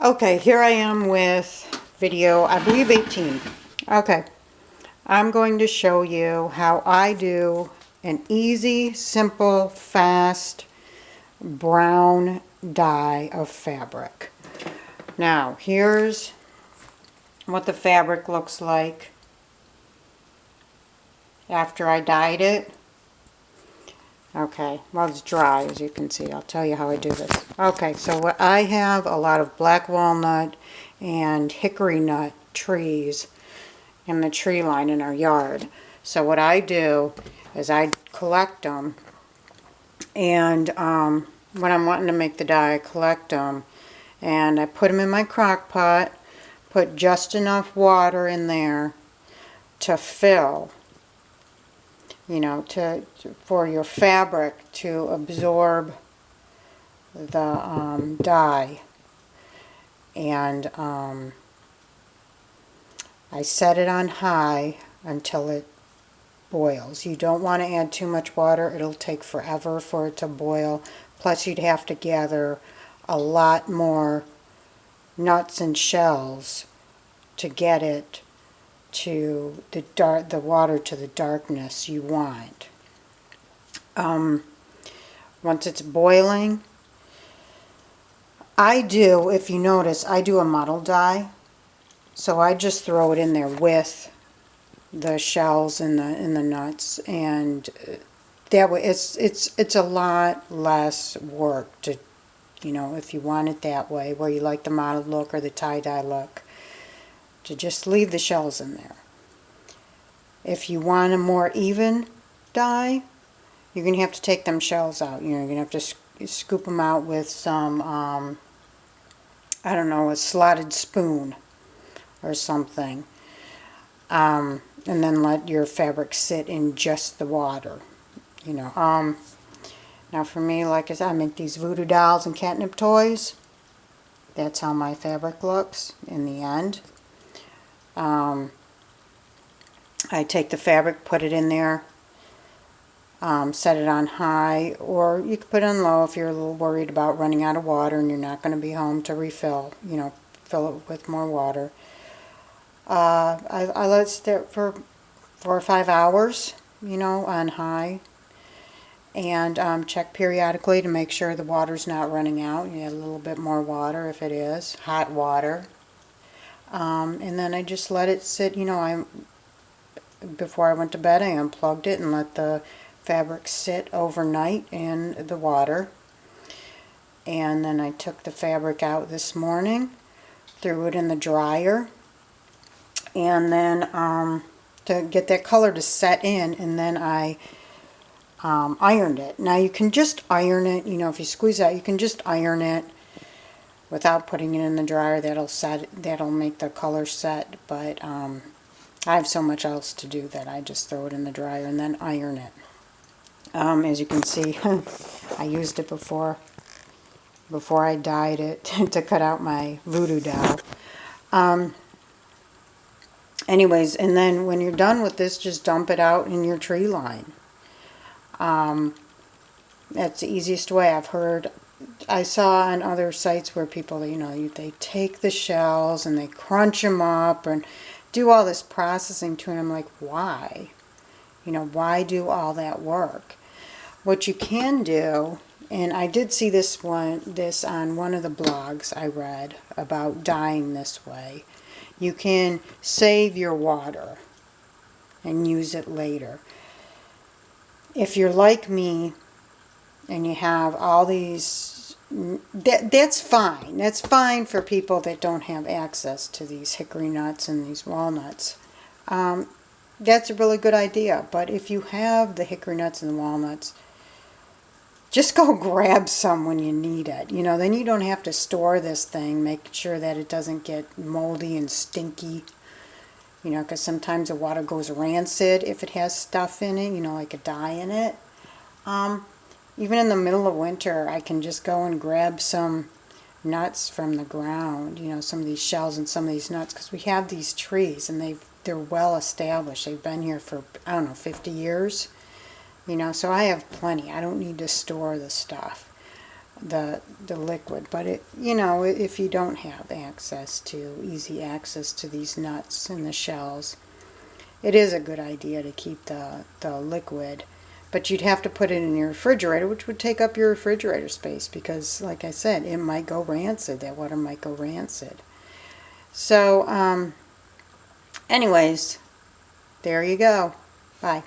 Okay, here I am with video, I believe 18. Okay, I'm going to show you how I do an easy, simple, fast brown dye of fabric. Now, here's what the fabric looks like after I dyed it. Okay, well, it's dry, as you can see. I'll tell you how I do this. Okay, so what I have a lot of black walnut and hickory nut trees in the tree line in our yard. So what I do is I collect them, and when I'm wanting to make the dye, I collect them, and I put them in my crock pot, put just enough water in there to fill, you know, for your fabric to absorb the dye. And I set it on high until it boils. You don't want to add too much water. It'll take forever for it to boil. Plus you'd have to gather a lot more nuts and shells to get it to the water to the darkness you want. Once it's boiling, if you notice, I do a muddle dye. So I just throw it in there with the shells and the nuts, and that way it's a lot less work to, you know, if you want it that way, where you like the mottled look or the tie-dye look, to just leave the shells in there. If you want a more even dye, you're going to have to take them shells out. You know, you're going to have to scoop them out with some, I don't know, a slotted spoon or something. And then let your fabric sit in just the water, you know. Now for me, like I said, I make these voodoo dolls and catnip toys. That's how my fabric looks in the end. I take the fabric, put it in there, set it on high, or you could put it on low if you're a little worried about running out of water and you're not going to be home to refill, you know, fill it with more water. I let it sit for 4 or 5 hours, you know, on high, and check periodically to make sure the water's not running out. You add a little bit more water if it is hot water, and then I just let it sit. You know, before I went to bed, I unplugged it and let the fabric sit overnight in the water, and then I took the fabric out this morning, threw it in the dryer, and then to get that color to set in, and then I ironed it. Now you can just iron it, you know, if you squeeze out, you can just iron it without putting it in the dryer. That'll make the color set, but I have so much else to do that I just throw it in the dryer and then iron it. As you can see, I used it before I dyed it to cut out my voodoo doll. Anyways, and then when you're done with this, just dump it out in your tree line. That's the easiest way. I saw on other sites where people, you know, they take the shells and they crunch them up and do all this processing to it. I'm like, why? You know, why do all that work? What you can do, and I did see this on one of the blogs I read about dyeing this way. You can save your water and use it later. If you're like me and you have all these, that's fine. That's fine for people that don't have access to these hickory nuts and these walnuts. That's a really good idea. But if you have the hickory nuts and the walnuts, just go grab some when you need it. You know, then you don't have to store this thing, make sure that it doesn't get moldy and stinky. You know, because sometimes the water goes rancid if it has stuff in it, you know, like a dye in it. Even in the middle of winter, I can just go and grab some nuts from the ground, you know, some of these shells and some of these nuts, because we have these trees and they're well established. They've been here for, I don't know, 50 years. You know, so I have plenty. I don't need to store the stuff. the liquid. But it, you know, if you don't have easy access to these nuts and the shells, it is a good idea to keep the liquid. But you'd have to put it in your refrigerator, which would take up your refrigerator space because, like I said, it might go rancid. That water might go rancid. So, anyways, there you go. Bye.